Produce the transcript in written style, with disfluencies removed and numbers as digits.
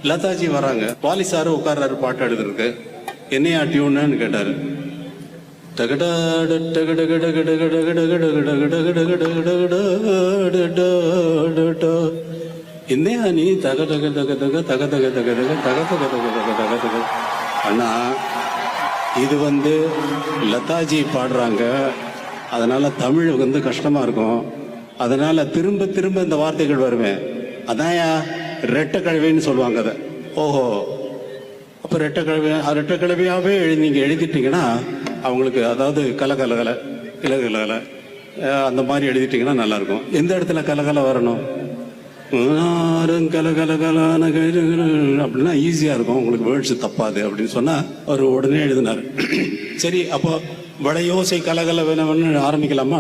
லதாஜி வராங்க, வாலி சாரு உட்கார்றாரு பாட்டு எழுதுறதுக்கு. என்னையா டியூன்னு கேட்டாரு. என்னையா நீ தக தக தக தக தக தக தக தக தக தக தக தக தக. அண்ணா, இது லதாஜி பாடுறாங்க, அதனால தமிழ் கஷ்டமா இருக்கும். அதனால திரும்ப திரும்ப இந்த வார்த்தைகள் வருவேன். அதான்யா ரெட்டை கழுவைன்னு சொல்லுவாங்க அதை. ஓஹோ, அப்போ ரெட்டை கழுவையாவே நீங்க எழுதிட்டீங்கன்னா அவங்களுக்கு, அதாவது கலகலகலை கிளகலகலை அந்த மாதிரி எழுதிட்டீங்கன்னா நல்லா இருக்கும். எந்த இடத்துல கலகலை வரணும்? கலகலகலான அப்படின்னா ஈஸியா இருக்கும், உங்களுக்கு வேர்ட்ஸ் தப்பாது அப்படின்னு சொன்னா அவர் உடனே எழுதினார். சரி, அப்போ வளையோசை கலகல வேணும்னு ஆரம்பிக்கலாமா?